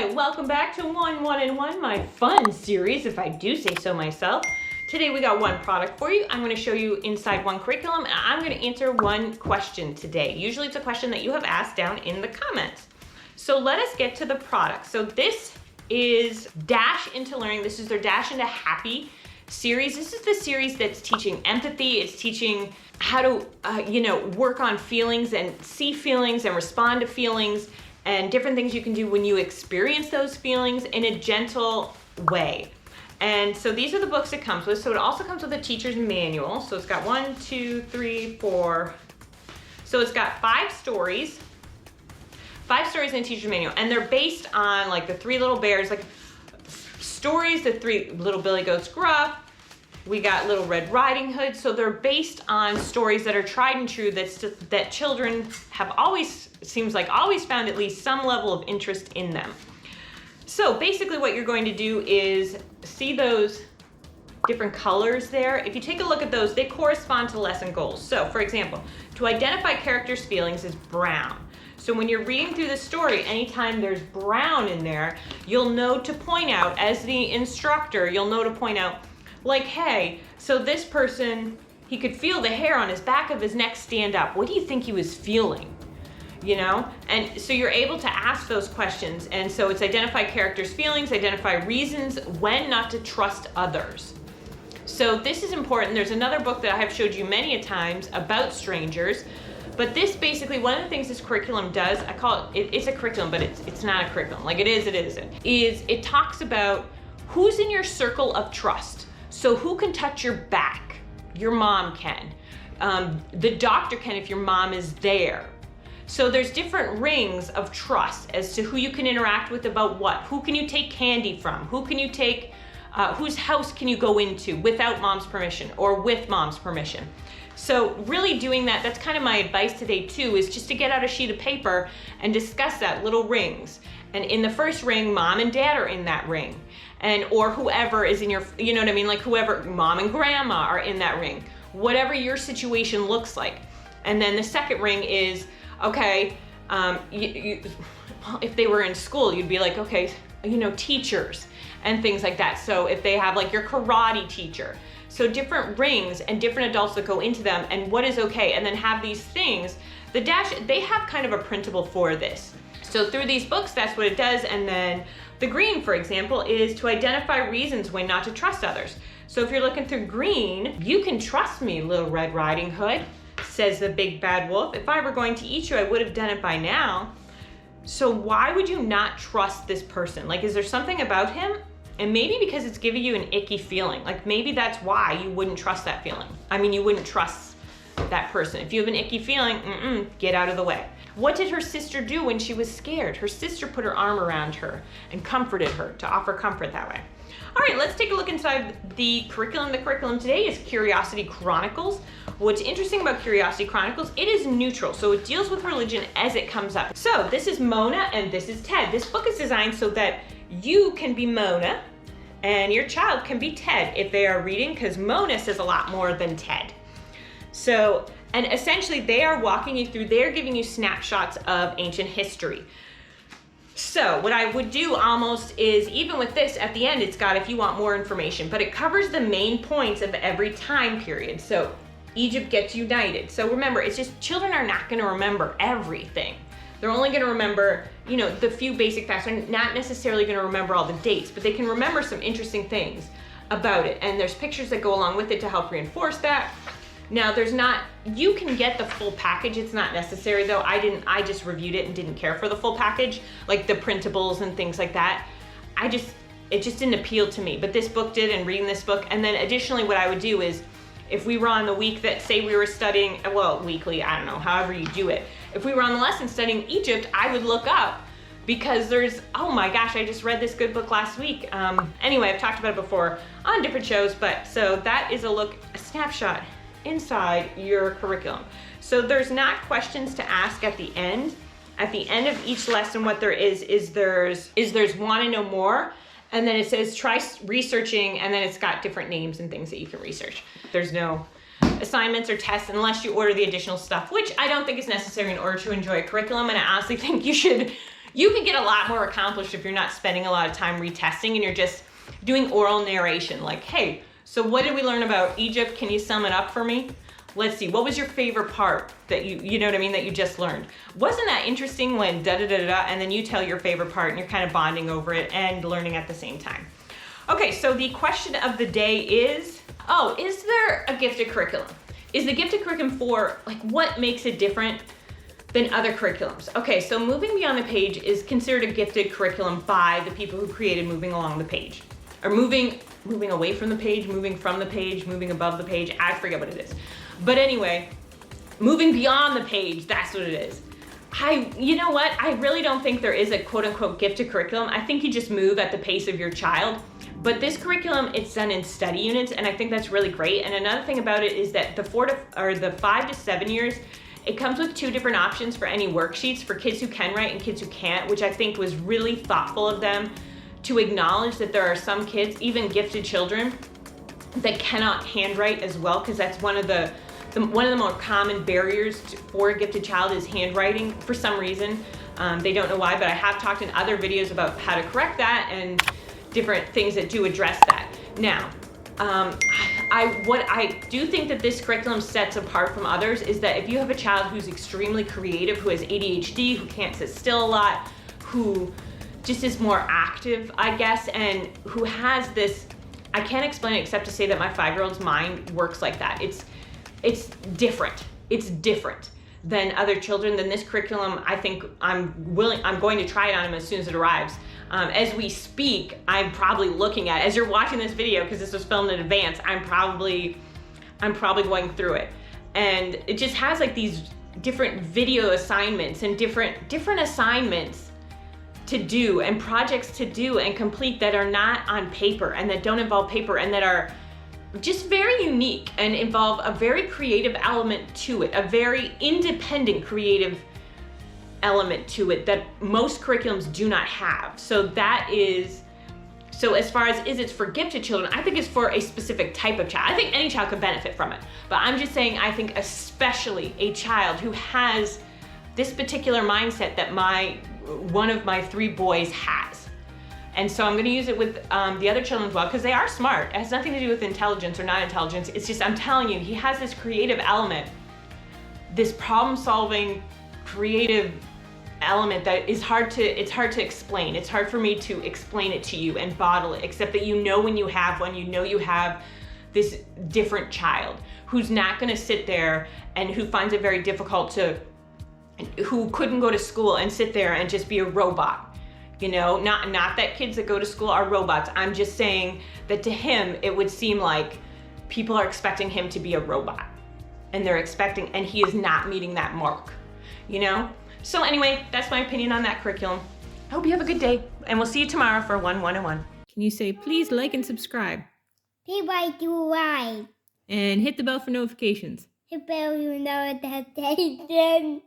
Hi, welcome back to One and One, my fun series, if I do say so myself. Today we got one product for you. I'm going to show you inside one curriculum, and I'm going to answer one question today. Usually it's a question that you have asked down in the comments. So let us get to the product. So this is Dash into Learning. This is their Dash into Happy series. This is the series that's teaching empathy. It's teaching how to, work on feelings and see feelings and respond to feelings and different things you can do when you experience those feelings in a gentle way. And so these are the books it comes with. So it also comes with a teacher's manual. So it's got 1, 2, 3, 4. So it's got 5 stories in a teacher's manual. And they're based on like the 3 little bears, like stories, the 3 little Billy Goats Gruff. We got Little Red Riding Hood. So they're based on stories that are tried and true that children have always found at least some level of interest in them. So basically what you're going to do is see those different colors there. If you take a look at those, they correspond to lesson goals. So for example, to identify characters' feelings is brown. So when you're reading through the story, anytime there's brown in there, you'll know to point out, as the instructor, you'll know to point out, like, hey, so this person, he could feel the hair on his back of his neck stand up. What do you think he was feeling? And so you're able to ask those questions. And so it's identify characters' feelings, identify reasons when not to trust others. So this is important. There's another book that I have showed you many a times about strangers. But this basically, one of the things this curriculum does, I call it's a curriculum, but it's not a curriculum. Like it isn't. It talks about who's in your circle of trust. So who can touch your back? Your mom can. The doctor can if your mom is there. So there's different rings of trust as to who you can interact with about what. Who can you take candy from? Who can you take, whose house can you go into without mom's permission or with mom's permission? So really doing that, that's kind of my advice today too, is just to get out a sheet of paper and discuss that, little rings. And in the first ring, mom and dad are in that ring. Or whoever is in your, like whoever, mom and grandma are in that ring. Whatever your situation looks like. And then the second ring is, okay, if they were in school, you'd be like, okay, teachers and things like that. So if they have like your karate teacher, so different rings and different adults that go into them and what is okay, and then have these things. The Dash, they have kind of a printable for this. So through these books, that's what it does. And then the green, for example, is to identify reasons when not to trust others. So if you're looking through green, you can trust me, Little Red Riding Hood, says the big bad wolf. If I were going to eat you, I would have done it by now. So why would you not trust this person? Like, is there something about him? And maybe because it's giving you an icky feeling. Like maybe that's why you wouldn't trust that feeling. You wouldn't trust that person. If you have an icky feeling, get out of the way. What did her sister do when she was scared? Her sister put her arm around her and comforted her, to offer comfort that way. All right, let's take a look inside the curriculum. The curriculum today is Curiosity Chronicles. What's interesting about Curiosity Chronicles, it is neutral, so it deals with religion as it comes up. So this is Mona and this is Ted. This book is designed so that you can be Mona and your child can be Ted if they are reading, because Mona says a lot more than Ted. So, and essentially they are walking you through, they're giving you snapshots of ancient history. So what I would do almost is, even with this, at the end it's got if you want more information, but it covers the main points of every time period. So Egypt gets united. So remember, it's just children are not gonna remember everything. They're only gonna remember, the few basic facts. They're not necessarily gonna remember all the dates, but they can remember some interesting things about it. And there's pictures that go along with it to help reinforce that. Now you can get the full package. It's not necessary though. I just reviewed it and didn't care for the full package, like the printables and things like that. It just didn't appeal to me, but this book did, and reading this book. And then additionally, what I would do is, if we were on the week that, say we were studying, well, weekly, I don't know, however you do it. If we were on the lesson studying Egypt, I would look up, because there's, oh my gosh, I just read this good book last week. Anyway, I've talked about it before on different shows, but so that is a snapshot inside your curriculum. So there's not questions to ask at the end. At the end of each lesson, what there is there's want to know more, and then it says try researching, and then it's got different names and things that you can research. There's no assignments or tests unless you order the additional stuff, which I don't think is necessary in order to enjoy a curriculum. And I honestly think you should You can get a lot more accomplished if you're not spending a lot of time retesting and you're just doing oral narration. Like, hey, so what did we learn about Egypt? Can you sum it up for me? Let's see, what was your favorite part that you know what I mean, that you just learned? Wasn't that interesting when da-da-da-da-da, and then you tell your favorite part and you're kind of bonding over it and learning at the same time. Okay, so the question of the day is, is there a gifted curriculum? Is the gifted curriculum for, like, what makes it different than other curriculums? Okay, so Moving Beyond the Page is considered a gifted curriculum by the people who created Moving Along the Page. Or moving away from the page, moving from the page, moving above the page, I forget what it is. But anyway, moving beyond the page, that's what it is. You know what? I really don't think there is a quote unquote gifted curriculum. I think you just move at the pace of your child. But this curriculum, it's done in study units, and I think that's really great. And another thing about it is that the 5 to 7 years, it comes with 2 different options for any worksheets for kids who can write and kids who can't, which I think was really thoughtful of them to acknowledge that there are some kids, even gifted children, that cannot handwrite as well, because that's one of the more common barriers for a gifted child is handwriting for some reason. They don't know why, but I have talked in other videos about how to correct that and different things that do address that. Now, what I do think that this curriculum sets apart from others is that if you have a child who's extremely creative, who has ADHD, who can't sit still a lot, who just is more active, I guess, and who has this, I can't explain it except to say that my 5-year-old's mind works like that. It's different. It's different than other children. Than this curriculum, I think I'm going to try it on him as soon as it arrives. As we speak, I'm probably looking at, as you're watching this video, because this was filmed in advance, I'm probably going through it. And it just has like these different video assignments and different assignments to do and projects to do and complete that are not on paper and that don't involve paper and that are just very unique and involve a very creative element to it, a very independent creative element to it that most curriculums do not have. So as far as is it's for gifted children, I think it's for a specific type of child. I think any child could benefit from it, but I'm just saying I think especially a child who has this particular mindset that one of my 3 boys has. And so I'm going to use it with the other children as well, because they are smart. It has nothing to do with intelligence or not intelligence. It's just, I'm telling you, he has this creative element, this problem-solving, creative element that is hard to explain. It's hard for me to explain it to you and bottle it, except that you know when you have one, you know you have this different child who's not going to sit there and who finds it very difficult who couldn't go to school and sit there and just be a robot. You know, not that kids that go to school are robots. I'm just saying that to him, it would seem like people are expecting him to be a robot, and and he is not meeting that mark, you know? So anyway, that's my opinion on that curriculum. I hope you have a good day, and we'll see you tomorrow for 1-1-1. Can you say, please like and subscribe? Please like to like. And hit the bell for notifications. Hit the bell for notifications.